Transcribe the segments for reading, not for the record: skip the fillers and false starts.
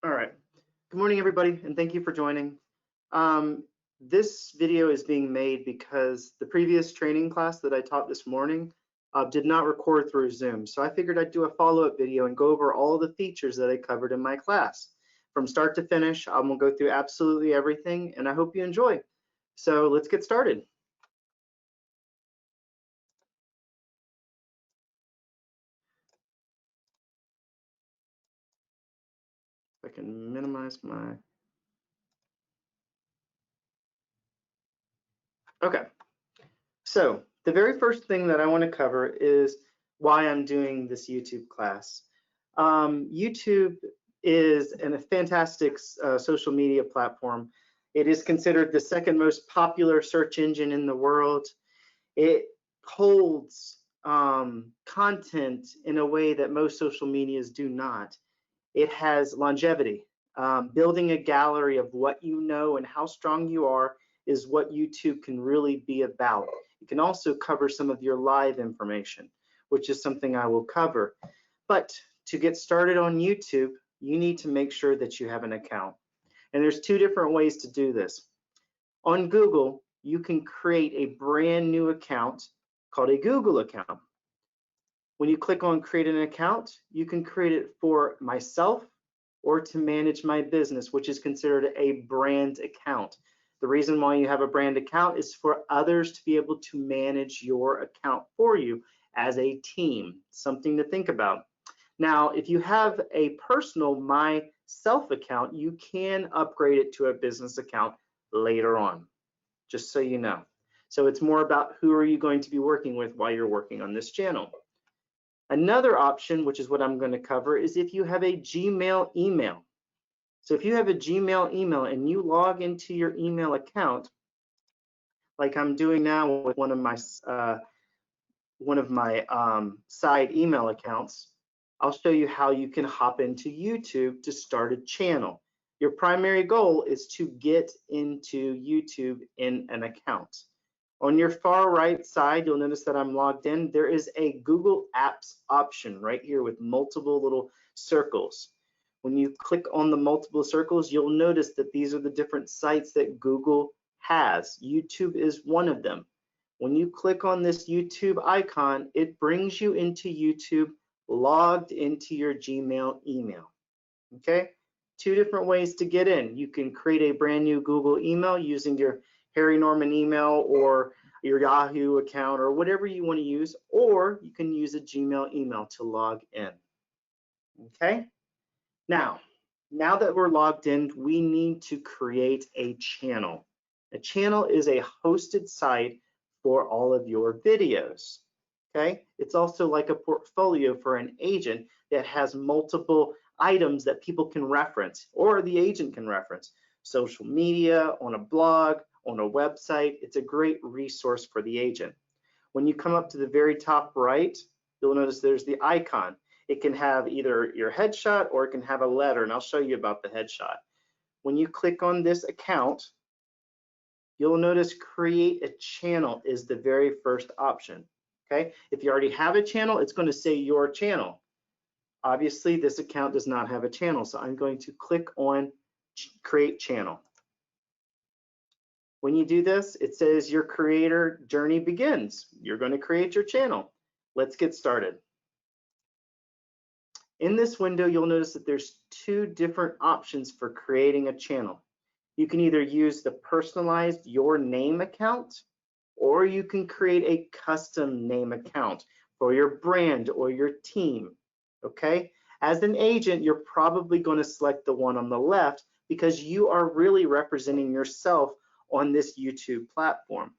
All right. Good morning, everybody, and thank you for joining. This video is being made because the previous training class that I taught this morning did not record through Zoom. So I figured I'd do a follow-up video and go over all the features that I covered in my class. From start to finish, I'm gonna go through absolutely everything, and I hope you enjoy. So let's get started. If I can minimize my... Okay. So the very first thing that I want to cover is why I'm doing this YouTube class. YouTube is a fantastic social media platform. It is considered the second most popular search engine in the world. It holds content in a way that most social medias do not. It has longevity. Building a gallery of what you know and how strong you are is what YouTube can really be about. It can also cover some of your live information, which is something I will cover. But to get started on YouTube, you need to make sure that you have an account. And there's two different ways to do this. On Google, you can create a brand new account called a Google account. When you click on create an account, you can create it for myself or to manage my business, which is considered a brand account. The reason why you have a brand account is for others to be able to manage your account for you as a team, something to think about. Now, if you have a personal myself account, you can upgrade it to a business account later on, just so you know. So it's more about who are you going to be working with while you're working on this channel. Another option, which is what I'm going to cover, is if you have a Gmail email. So if you have a Gmail email and you log into your email account, like I'm doing now with one of my side email accounts, I'll show you how you can hop into YouTube to start a channel. Your primary goal is to get into YouTube in an account. On your far right side, you'll notice that I'm logged in. There is a Google Apps option right here with multiple little circles. When you click on the multiple circles, you'll notice that these are the different sites that Google has. YouTube is one of them. When you click on this YouTube icon, it brings you into YouTube logged into your Gmail email. Okay? Two different ways to get in. You can create a brand new Google email using your Harry Norman email or your Yahoo account or whatever you want to use, or you can use a Gmail email to log in. Okay? Now that we're logged in, we need to create a channel. A channel is a hosted site for all of your videos. Okay? It's also like a portfolio for an agent that has multiple items that people can reference or the agent can reference. Social media, on a blog, on a website. It's a great resource for the agent. When you come up to the very top right, you'll notice there's the icon. It can have either your headshot or it can have a letter, and I'll show you about the headshot. When you click on this account, you'll notice create a channel is the very first option. Okay, if you already have a channel, it's going to say your channel. Obviously, this account does not have a channel, so I'm going to click on create channel. When you do this, it says your creator journey begins. You're going to create your channel. Let's get started. In this window, you'll notice that there's two different options for creating a channel. You can either use the personalized your name account, or you can create a custom name account for your brand or your team. Okay? As an agent, you're probably going to select the one on the left because you are really representing yourself on this YouTube platform.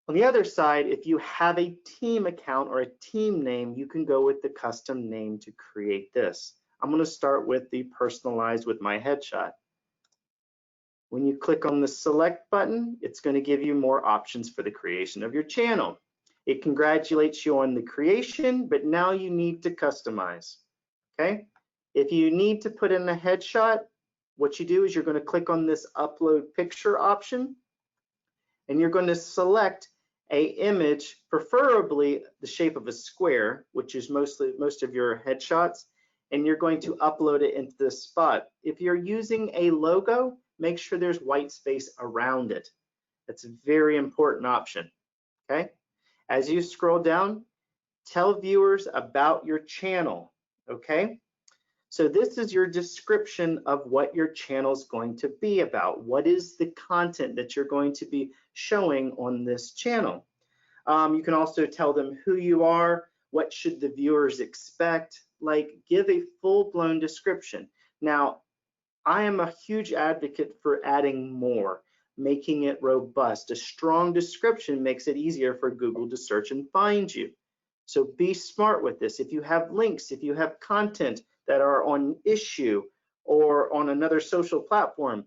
On the other side, if you have a team account or a team name, you can go with the custom name to create this. I'm going to start with the personalized with my headshot. When you click on the select button, it's going to give you more options for the creation of your channel. It congratulates you on the creation, but now you need to customize. Okay? If you need to put in a headshot, what you do is you're going to click on this upload picture option, and you're going to select a image, preferably the shape of a square, which is most of your headshots, and you're going to upload it into this spot. If you're using a logo, make sure there's white space around it. That's a very important option, okay? As you scroll down, tell viewers about your channel, okay? So this is your description of what your channel is going to be about. What is the content that you're going to be showing on this channel? You can also tell them who you are, what should the viewers expect, like give a full-blown description. Now, I am a huge advocate for adding more, making it robust. A strong description makes it easier for Google to search and find you. So be smart with this. If you have links, if you have content that are on issue or on another social platform,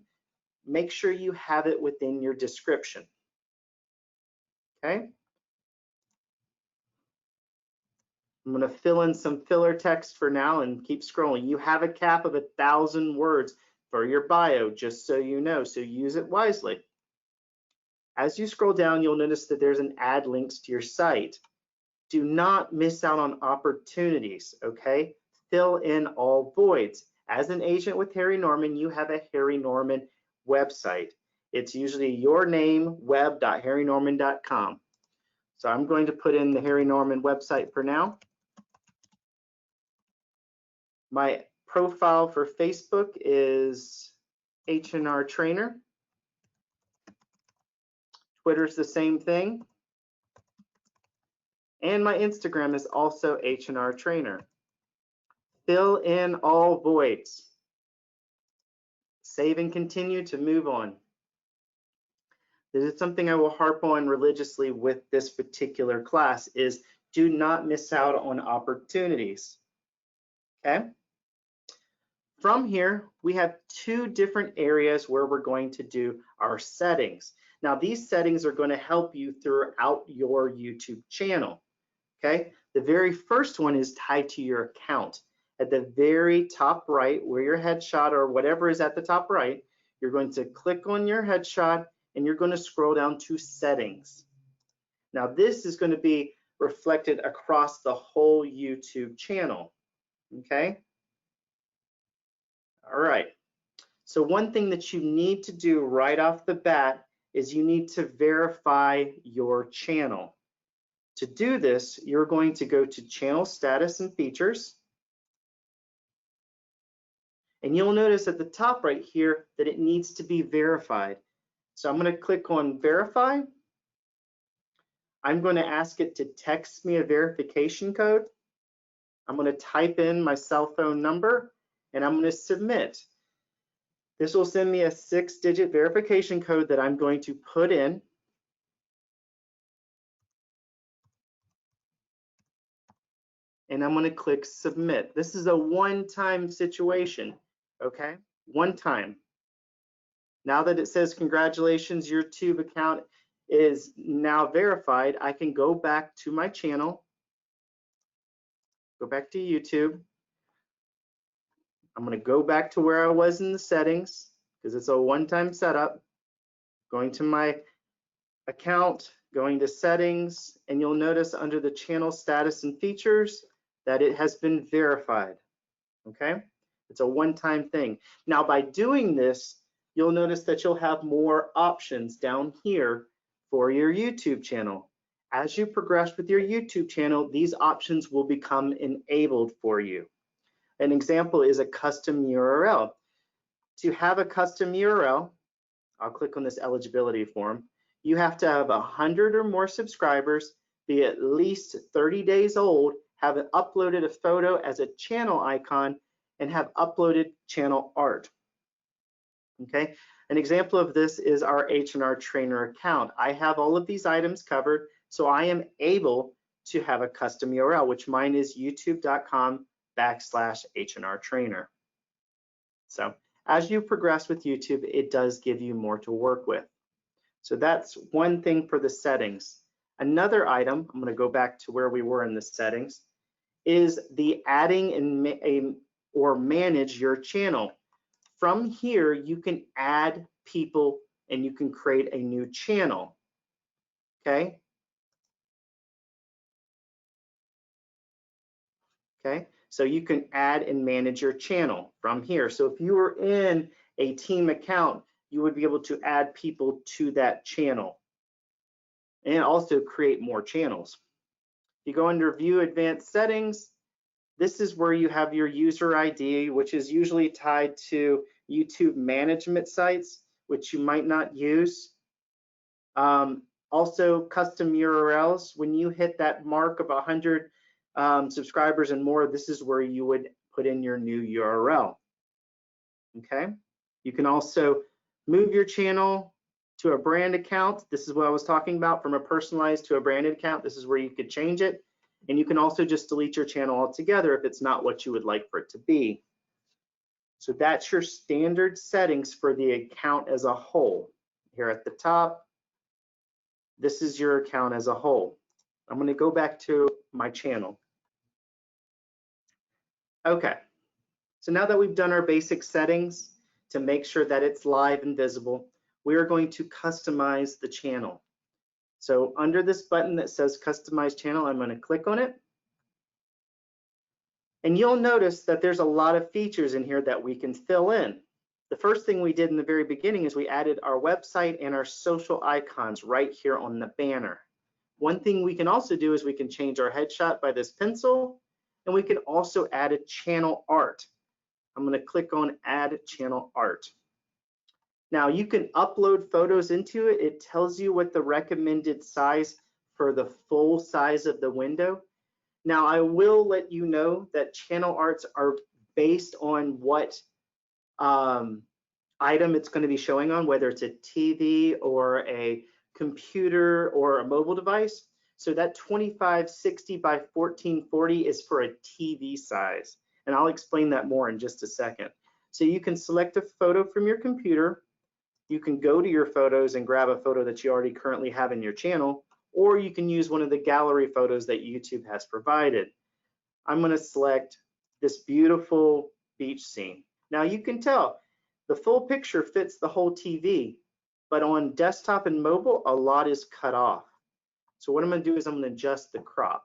make sure you have it within your description, okay? I'm going to fill in some filler text for now and keep scrolling. You have a cap of 1,000 words for your bio, just so you know, so use it wisely. As you scroll down, you'll notice that there's an add links to your site. Do not miss out on opportunities, okay? Fill in all voids. As an agent with Harry Norman, you have a Harry Norman website. It's usually your name, web.harrynorman.com. So I'm going to put in the Harry Norman website for now. My profile for Facebook is H&R Trainer. Twitter's the same thing. And my Instagram is also H&R Trainer. Fill in all voids. Save and continue to move on. This is something I will harp on religiously with this particular class is do not miss out on opportunities, okay? From here, we have two different areas where we're going to do our settings. Now, these settings are going to help you throughout your YouTube channel, okay? The very first one is tied to your account. At the very top right, where your headshot or whatever is at the top right, you're going to click on your headshot and you're going to scroll down to settings. Now, this is going to be reflected across the whole YouTube channel, okay? All right, so one thing that you need to do right off the bat is you need to verify your channel. To do this, you're going to go to Channel Status and Features, and you'll notice at the top right here that it needs to be verified. So I'm going to click on Verify. I'm going to ask it to text me a verification code. I'm going to type in my cell phone number, and I'm going to submit. This will send me a 6-digit verification code that I'm going to put in. And I'm going to click Submit. This is a one-time situation, okay? One time. Now that it says, congratulations, your YouTube account is now verified, I can go back to my channel, go back to YouTube. I'm going to go back to where I was in the settings because it's a one-time setup. Going to my account, going to settings, and you'll notice under the channel status and features that it has been verified, okay? It's a one-time thing. Now, by doing this, you'll notice that you'll have more options down here for your YouTube channel. As you progress with your YouTube channel, these options will become enabled for you. An example is a custom URL. To have a custom URL, I'll click on this eligibility form. You have to have 100 or more subscribers, be at least 30 days old, have uploaded a photo as a channel icon, and have uploaded channel art. Okay, an example of this is our H&R Trainer account. I have all of these items covered, so I am able to have a custom URL, which mine is youtube.com/H&R Trainer. So as you progress with YouTube, it does give you more to work with. So that's one thing for the settings. Another item, I'm going to go back to where we were in the settings, is the adding and or manage your channel. From here, you can add people and you can create a new channel. Okay. Okay. So you can add and manage your channel from here. So if you were in a team account, you would be able to add people to that channel and also create more channels. If you go under View Advanced Settings, this is where you have your user ID, which is usually tied to YouTube management sites, which you might not use. Also, custom URLs. When you hit that mark of 100 subscribers and more, this is where you would put in your new URL. Okay. You can also move your channel to a brand account. This is what I was talking about, from a personalized to a branded account. This is where you could change it. And you can also just delete your channel altogether if it's not what you would like for it to be. So that's your standard settings for the account as a whole. Here at the top, this is your account as a whole. I'm going to go back to my channel. Okay, so now that we've done our basic settings to make sure that it's live and visible, we are going to customize the channel. So under this button that says Customize Channel, I'm going to click on it. And you'll notice that there's a lot of features in here that we can fill in. The first thing we did in the very beginning is we added our website and our social icons right here on the banner. One thing we can also do is we can change our headshot by this pencil, and we can also add a channel art. I'm going to click on Add Channel Art. Now you can upload photos into it. It tells you what the recommended size for the full size of the window. Now I will let you know that channel arts are based on what item it's going to be showing on, whether it's a TV or a computer or a mobile device. So that 2560 by 1440 is for a TV size. And I'll explain that more in just a second. So you can select a photo from your computer. You can go to your photos and grab a photo that you already currently have in your channel, or you can use one of the gallery photos that YouTube has provided. I'm going to select this beautiful beach scene. Now you can tell the full picture fits the whole TV, but on desktop and mobile, a lot is cut off. So what I'm going to do is I'm going to adjust the crop.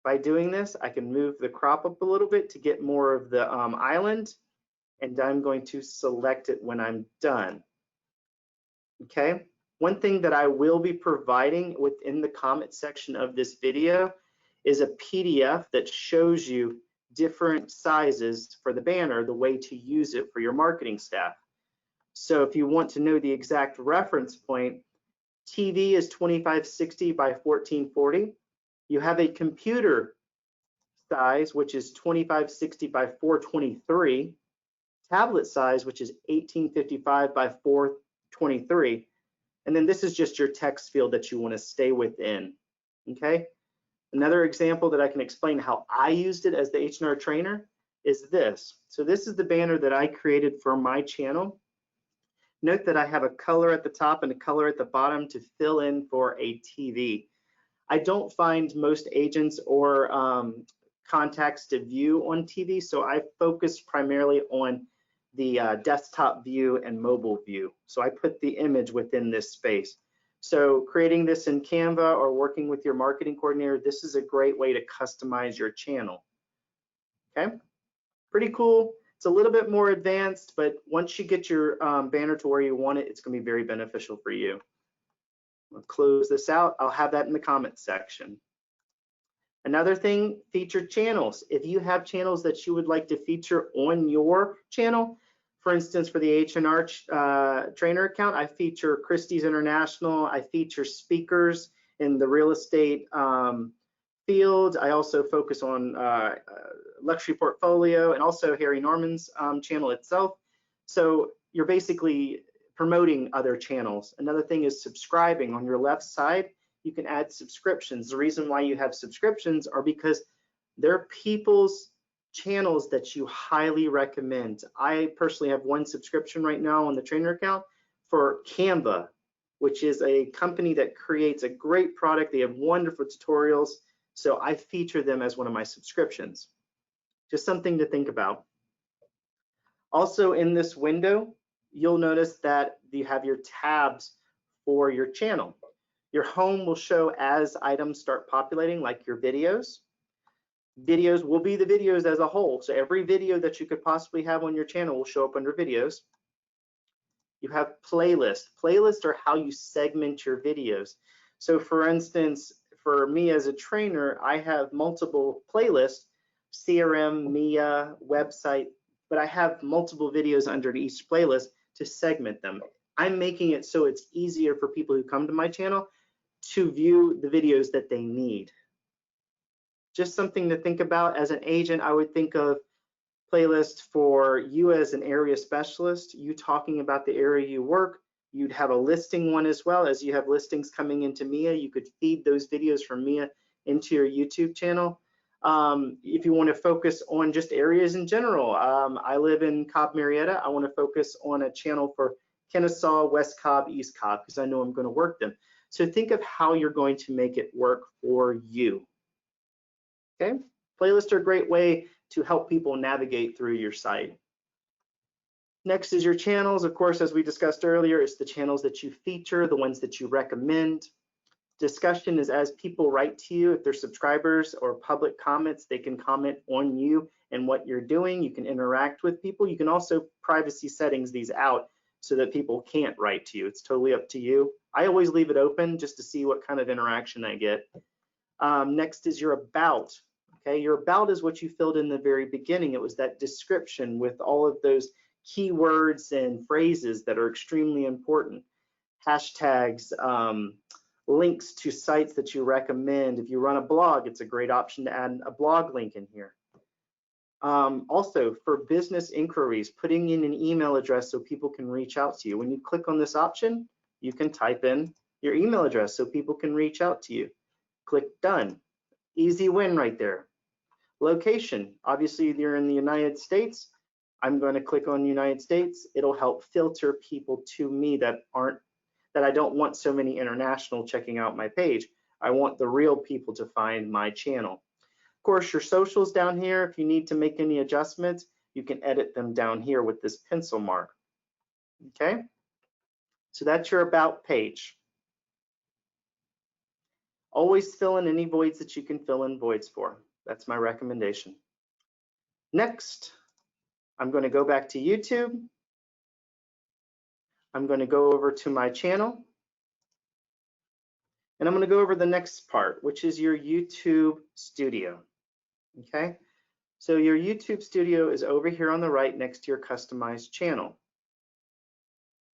By doing this, I can move the crop up a little bit to get more of the island, and I'm going to select it when I'm done. Okay. One thing that I will be providing within the comment section of this video is a PDF that shows you different sizes for the banner, the way to use it for your marketing staff. So if you want to know the exact reference point, TV is 2560 by 1440. You have a computer size, which is 2560 by 423. Tablet size, which is 1855 by 423. And then this is just your text field that you want to stay within. Okay. Another example that I can explain how I used it as the H&R trainer is this. So this is the banner that I created for my channel. Note that I have a color at the top and a color at the bottom to fill in for a TV. I don't find most agents or contacts to view on TV, so I focus primarily on the desktop view and mobile view. So I put the image within this space. So creating this in Canva or working with your marketing coordinator, this is a great way to customize your channel. Okay, pretty cool. It's a little bit more advanced, but once you get your banner to where you want it, it's going to be very beneficial for you. I'll close this out. I'll have that in the comments section. Another thing, featured channels. If you have channels that you would like to feature on your channel, for instance, for the H&R trainer account, I feature Christie's International. I feature speakers in the real estate field. I also focus on luxury portfolio and also Harry Norman's channel itself. So you're basically promoting other channels. Another thing is subscribing. On your left side, you can add subscriptions. The reason why you have subscriptions are because they're people's channels that you highly recommend. I personally have one subscription right now on the trainer account for Canva, which is a company that creates a great product. They have wonderful tutorials. So I feature them as one of my subscriptions. Just something to think about. Also in this window, you'll notice that you have your tabs for your channel. Your home will show as items start populating, like your videos. Videos will be the videos as a whole. So every video that you could possibly have on your channel will show up under videos. You have playlists. Playlists are how you segment your videos. So for instance, for me as a trainer, I have multiple playlists, CRM, MIA, website, but I have multiple videos under each playlist to segment them. I'm making it so it's easier for people who come to my channel to view the videos that they need. Just something to think about. As an agent, I would think of playlist for you as an area specialist, you talking about the area you work. You'd have a listing one as well. As you have listings coming into MIA, you could feed those videos from MIA into your YouTube channel. If you want to focus on just areas in general, I live in Cobb, Marietta. I want to focus on a channel for Kennesaw, West Cobb, East Cobb, because I know I'm going to work them. So think of how you're going to make it work for you. Okay, playlists are a great way to help people navigate through your site. Next is your channels. Of course, as we discussed earlier, it's the channels that you feature, the ones that you recommend. Discussion is as people write to you, if they're subscribers or public comments, they can comment on you and what you're doing. You can interact with people. You can also privacy settings these out so that people can't write to you. It's totally up to you. I always leave it open just to see what kind of interaction I get. Next is your about. Okay, your about is what you filled in the very beginning. It was that description with all of those keywords and phrases that are extremely important. Hashtags, links to sites that you recommend. If you run a blog, it's a great option to add a blog link in here. Also, for business inquiries, putting in an email address so people can reach out to you. When you click on this option, you can type in your email address so people can reach out to you. Click done. Easy win right there. Location, obviously if you're in the United States, I'm going to click on United States. It'll help filter people to me that I don't want so many international checking out my page. I want the real people to find my channel. Of course, your socials down here, if you need to make any adjustments, you can edit them down here with this pencil mark. Okay, so that's your about page. Always fill in any voids that you can fill in voids for. That's my recommendation. Next, I'm going to go back to YouTube. I'm going to go over to my channel. And I'm going to go over the next part, which is your YouTube studio. Okay, so your YouTube studio is over here on the right next to your customized channel.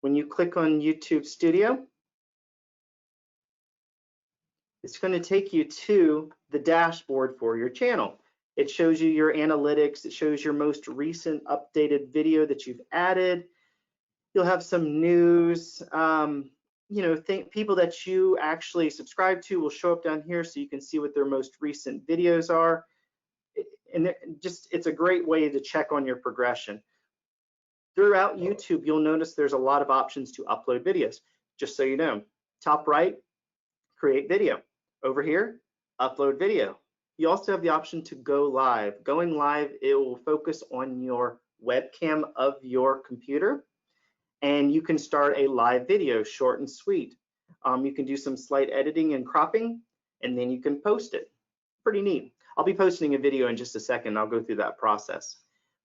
When you click on YouTube studio, it's going to take you to the dashboard for your channel. It shows you your analytics. It shows your most recent updated video that you've added. You'll have some news. You know, people that you actually subscribe to will show up down here so you can see what their most recent videos are. And it's a great way to check on your progression. Throughout YouTube, you'll notice there's a lot of options to upload videos. Just so you know, top right, create video. Over here, upload video. You also have the option to go live. Going live, it will focus on your webcam of your computer, and you can start a live video, short and sweet. You can do some slight editing and cropping, and then you can post it. Pretty neat. I'll be posting a video in just a second. I'll go through that process.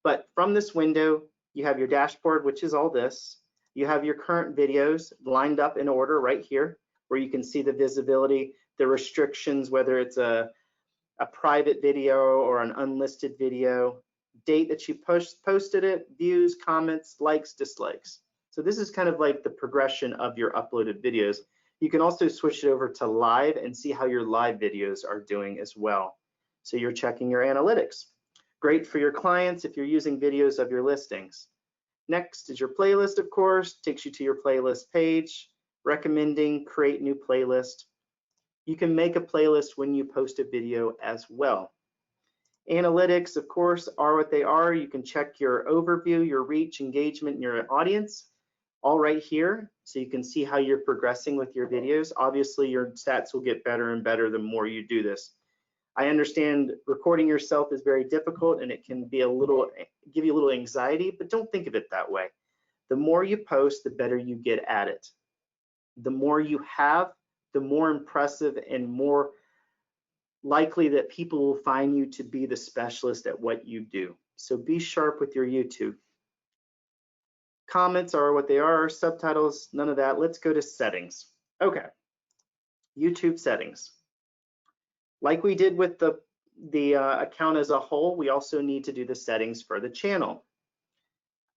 But from this window, you have your dashboard, which is all this. You have your current videos lined up in order right here, where you can see the visibility, the restrictions, whether it's a private video or an unlisted video, date that you posted it, views, comments, likes, dislikes. So this is kind of like the progression of your uploaded videos. You can also switch it over to live and see how your live videos are doing as well. So you're checking your analytics. Great for your clients if you're using videos of your listings. Next is your playlist, of course, takes you to your playlist page, recommending create new playlist. You can make a playlist when you post a video as well. Analytics, of course, are what they are. You can check your overview, your reach, engagement, and your audience all right here. So you can see how you're progressing with your videos. Obviously, your stats will get better and better the more you do this. I understand recording yourself is very difficult and it can be give you a little anxiety, but don't think of it that way. The more you post, the better you get at it. The more you have, the more impressive and more likely that people will find you to be the specialist at what you do. So be sharp with your YouTube. Comments are what they are, subtitles, none of that. Let's go to settings. Okay, YouTube settings. Like we did with the account as a whole, we also need to do the settings for the channel.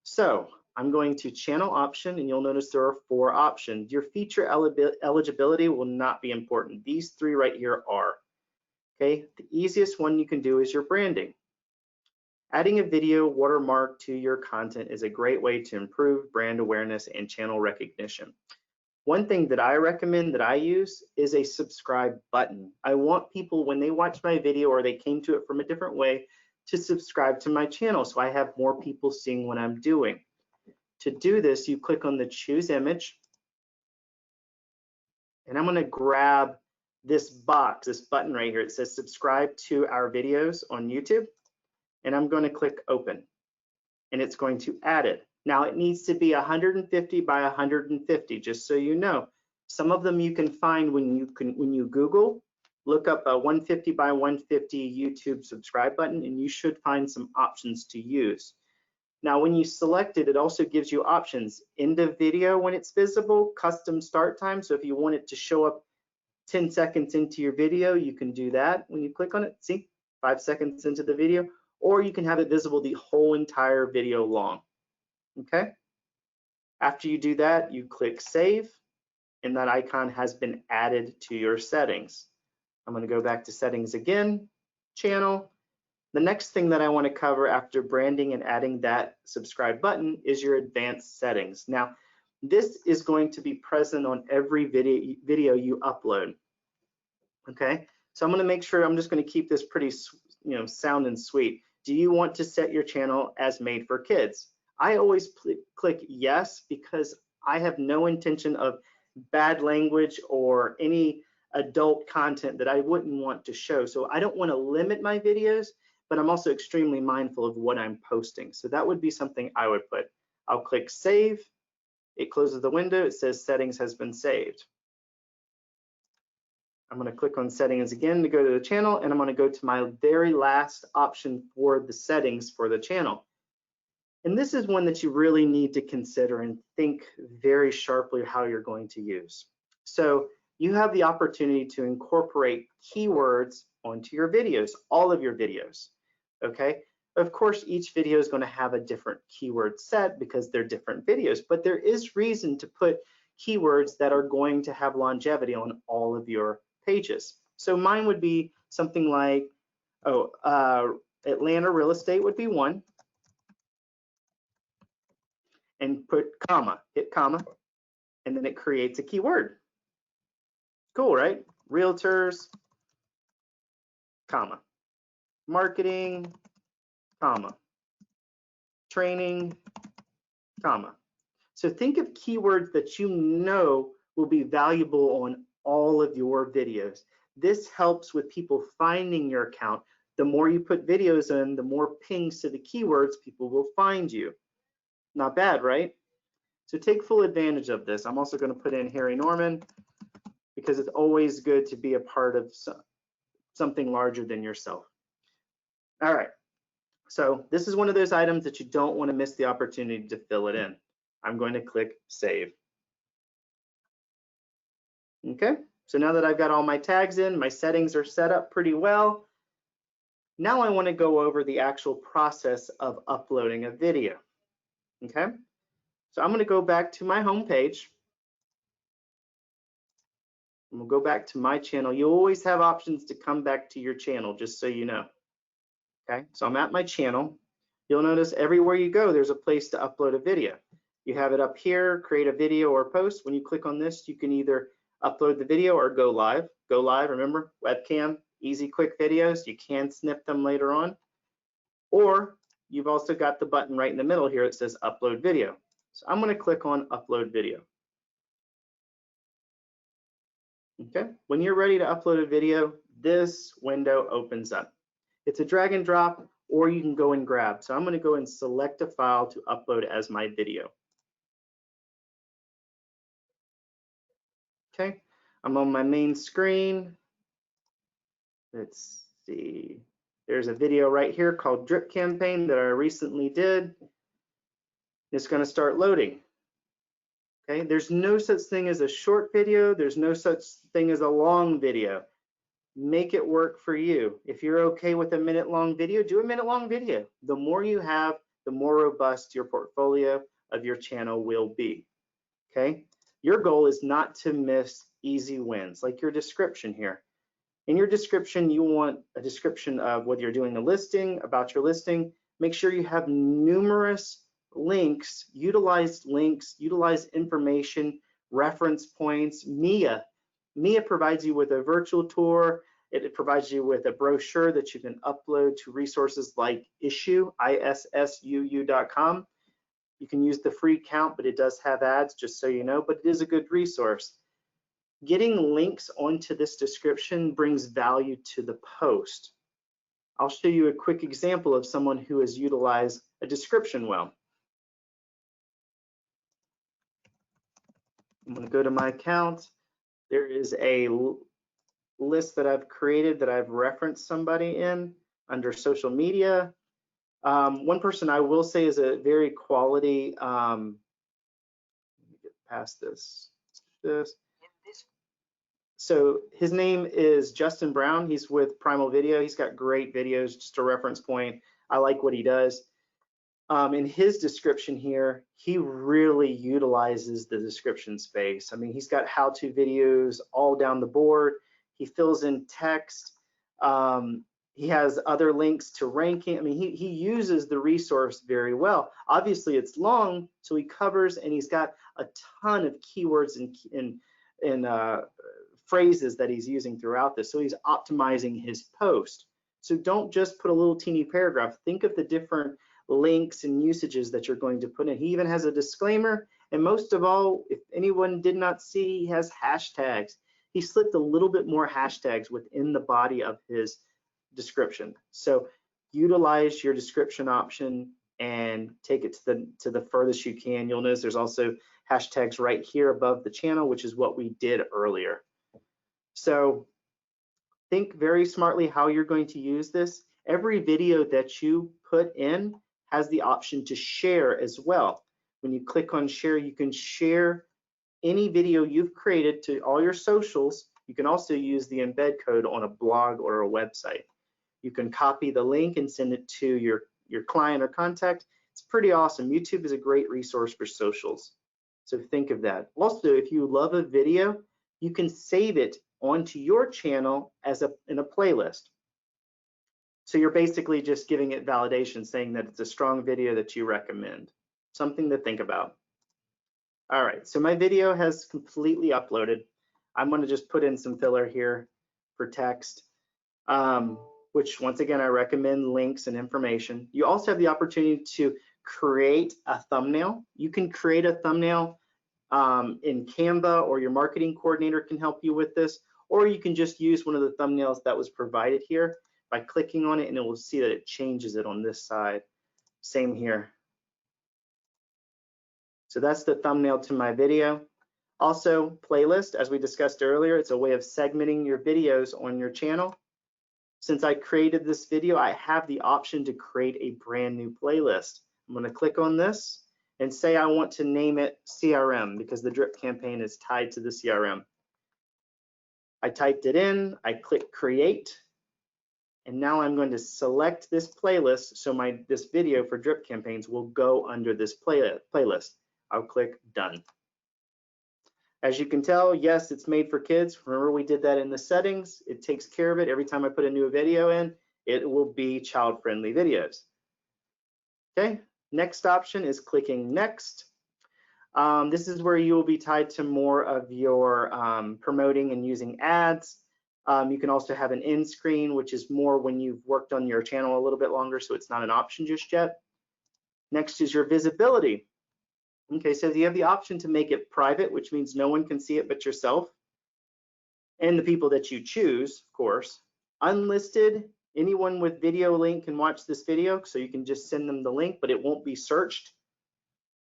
So I'm going to channel option, and you'll notice there are 4 options. Your feature eligibility will not be important. These 3 right here are. Okay, the easiest one you can do is your branding. Adding a video watermark to your content is a great way to improve brand awareness and channel recognition. One thing that I recommend that I use is a subscribe button. I want people, when they watch my video or they came to it from a different way, to subscribe to my channel so I have more people seeing what I'm doing. To do this, you click on the choose image, and I'm going to grab this box, this button right here. It says subscribe to our videos on YouTube, and I'm going to click open, and it's going to add it. Now it needs to be 150 by 150, just so you know. Some of them you can find when you Google, look up a 150 by 150 YouTube subscribe button, and you should find some options to use. Now when you select it, it also gives you options. End of video when it's visible, custom start time. So if you want it to show up 10 seconds into your video, you can do that when you click on it. See, 5 seconds into the video, or you can have it visible the whole entire video long. Okay, after you do that, you click save, and that icon has been added to your settings. I'm going to go back to settings again, channel. The next thing that I want to cover after branding and adding that subscribe button is your advanced settings. Now, this is going to be present on every video you upload. Okay, so I'm going to make sure, I'm just going to keep this pretty, sound and sweet. Do you want to set your channel as made for kids? I always click yes, because I have no intention of bad language or any adult content that I wouldn't want to show. So I don't want to limit my videos, but I'm also extremely mindful of what I'm posting. So that would be something I would put. I'll click save. It closes the window. It says settings has been saved. I'm going to click on settings again to go to the channel, and I'm going to go to my very last option for the settings for the channel. And this is one that you really need to consider and think very sharply how you're going to use. So you have the opportunity to incorporate keywords onto your videos, all of your videos, okay? Of course, each video is going to have a different keyword set because they're different videos, but there is reason to put keywords that are going to have longevity on all of your pages. So mine would be something like, Atlanta real estate would be one. And put comma, hit comma, and then it creates a keyword. Cool, right? Realtors, comma. Marketing, comma. Training, comma. So think of keywords that you know will be valuable on all of your videos. This helps with people finding your account. The more you put videos in, the more pings to the keywords people will find you. Not bad, right? So take full advantage of this. I'm also going to put in Harry Norman, because it's always good to be a part of something larger than yourself. All right, so this is one of those items that you don't want to miss the opportunity to fill it in. I'm going to click save. Okay, so now that I've got all my tags in, my settings are set up pretty well. Now I want to go over the actual process of uploading a video. Okay, so I'm going to go back to my home page. And we'll go back to my channel. You always have options to come back to your channel, just so you know. Okay, so I'm at my channel. You'll notice everywhere you go, there's a place to upload a video. You have it up here, create a video or post. When you click on this, you can either upload the video or go live. Go live, remember, webcam, easy, quick videos. You can snip them later on. Or you've also got the button right in the middle here. It says upload video. So I'm going to click on upload video. Okay, when you're ready to upload a video, this window opens up. It's a drag and drop, or you can go and grab. So I'm going to go and select a file to upload as my video. Okay, I'm on my main screen. let's see, there's a video right here called Drip Campaign that I recently did. It's going to start loading. Okay, there's no such thing as a short video. There's no such thing as a long video. Make it work for you. If you're okay with a minute-long video, do a minute-long video. The more you have, the more robust your portfolio of your channel will be. Okay, your goal is not to miss easy wins, like your description here. In your description, you want a description of whether you're doing a listing, about your listing. Make sure you have numerous links, utilize information, reference points. Mia provides you with a virtual tour. It provides you with a brochure that you can upload to resources like issuu.com. You can use the free account, but it does have ads, just so you know, but it is a good resource. Getting links onto this description brings value to the post. I'll show you a quick example of someone who has utilized a description well. I'm going to go to my account. There is a list that I've created that I've referenced somebody in under social media. One person I will say is a very quality, let me get past this. So his name is Justin Brown. He's with Primal Video. He's got great videos, just a reference point. I like what he does. In his description here, he really utilizes the description space. I mean, he's got how-to videos all down the board. He fills in text. He has other links to ranking. I mean, he uses the resource very well. Obviously, it's long, so he covers, and he's got a ton of keywords and phrases that he's using throughout this. So he's optimizing his post. So don't just put a little teeny paragraph. Think of the different links and usages that you're going to put in. He even has a disclaimer, and most of all, if anyone did not see, he has hashtags. He slipped a little bit more hashtags within the body of his description. So utilize your description option and take it to the furthest you can. You'll notice there's also hashtags right here above the channel, which is what we did earlier. So think very smartly how you're going to use this. Every video that you put in has the option to share as well. When you click on share, you can share any video you've created to all your socials. You can also use the embed code on a blog or a website. You can copy the link and send it to your client or contact. It's pretty awesome. YouTube is a great resource for socials. So think of that. Also, if you love a video, you can save it onto your channel as in a playlist. So you're basically just giving it validation, saying that it's a strong video that you recommend. Something to think about. All right, so my video has completely uploaded. I'm going to just put in some filler here for text, which once again, I recommend links and information. You also have the opportunity to create a thumbnail. You can create a thumbnail in Canva, or your marketing coordinator can help you with this, or you can just use one of the thumbnails that was provided here by clicking on it, and it will see that it changes it on this side. Same here. So that's the thumbnail to my video. Also, playlist, as we discussed earlier, it's a way of segmenting your videos on your channel. Since I created this video, I have the option to create a brand new playlist. I'm going to click on this and say I want to name it CRM, because the drip campaign is tied to the CRM. I typed it in, I click create, and now I'm going to select this playlist, so this video for drip campaigns will go under this playlist. I'll click done. As you can tell, yes, it's made for kids. Remember, we did that in the settings. It takes care of it. Every time I put a new video in, it will be child-friendly videos. Okay, next option is clicking next. This is where you will be tied to more of your promoting and using ads. You can also have an end screen, which is more when you've worked on your channel a little bit longer, so it's not an option just yet. Next is your visibility. Okay, so you have the option to make it private, which means no one can see it but yourself and the people that you choose, of course. Unlisted, anyone with video link can watch this video, so you can just send them the link, but it won't be searched.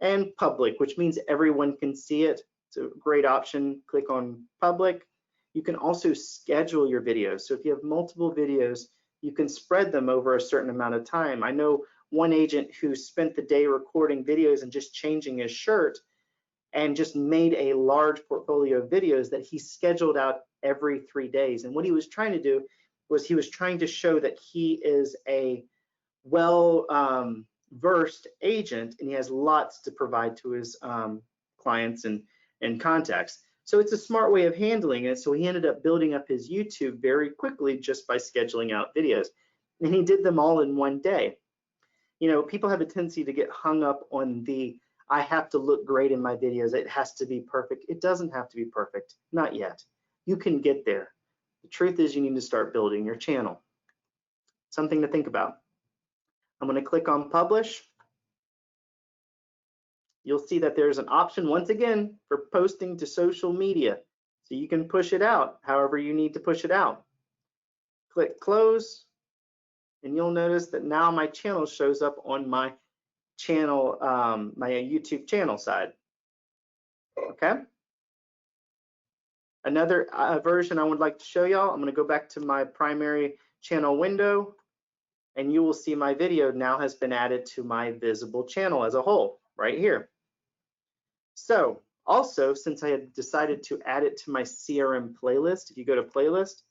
And public, which means everyone can see it. It's a great option. Click on public. You can also schedule your videos. So if you have multiple videos, you can spread them over a certain amount of time. I know one agent who spent the day recording videos and just changing his shirt and just made a large portfolio of videos that he scheduled out every 3 days. And what he was trying to do was he was trying to show that he is a well versed agent and he has lots to provide to his clients and contacts. So it's a smart way of handling it. So he ended up building up his YouTube very quickly just by scheduling out videos. And he did them all in one day. You know, people have a tendency to get hung up on the, I have to look great in my videos, it has to be perfect. It doesn't have to be perfect, not yet. You can get there. The truth is you need to start building your channel. Something to think about. I'm going to click on publish. You'll see that there's an option once again for posting to social media. So you can push it out however you need to push it out. Click close, and you'll notice that now my channel shows up on my channel, my YouTube channel side. Okay. Another version I would like to show y'all, I'm going to go back to my primary channel window, and you will see my video now has been added to my visible channel as a whole right here. So also, since I had decided to add it to my CRM playlist, if you go to playlist,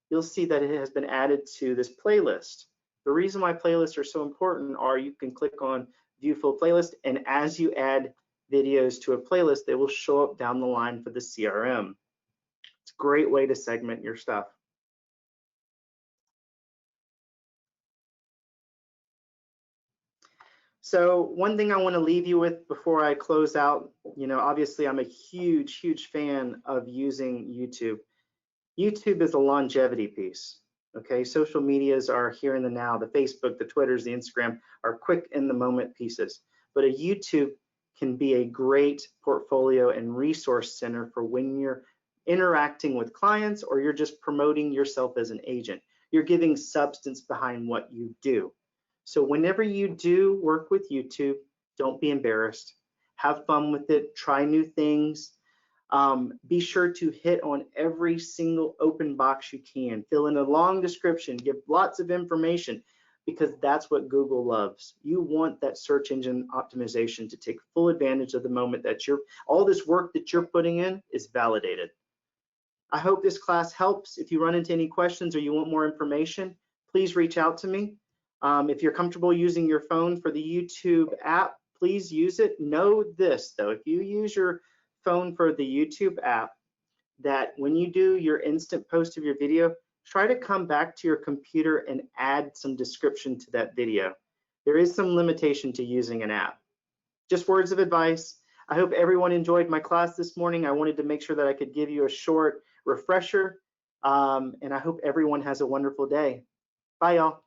you'll see that it has been added to this playlist. The reason why playlists are so important are you can click on view full playlist, and as you add videos to a playlist, they will show up down the line for the CRM. It's a great way to segment your stuff. So one thing I want to leave you with before I close out, you know, obviously I'm a huge, huge fan of using YouTube. YouTube is a longevity piece. Okay, social medias are here in the now. The Facebook, the Twitters, the Instagram are quick in the moment pieces. But a YouTube can be a great portfolio and resource center for when you're interacting with clients or you're just promoting yourself as an agent. You're giving substance behind what you do. So whenever you do work with YouTube, don't be embarrassed. Have fun with it. Try new things. Be sure to hit on every single open box you can. Fill in a long description. Give lots of information because that's what Google loves. You want that search engine optimization to take full advantage of the moment that all this work that you're putting in is validated. I hope this class helps. If you run into any questions or you want more information, please reach out to me. If you're comfortable using your phone for the YouTube app, please use it. Know this though, if you use your phone for the YouTube app, that when you do your instant post of your video, try to come back to your computer and add some description to that video. There is some limitation to using an app. Just words of advice. I hope everyone enjoyed my class this morning. I wanted to make sure that I could give you a short refresher, and I hope everyone has a wonderful day. Bye, y'all.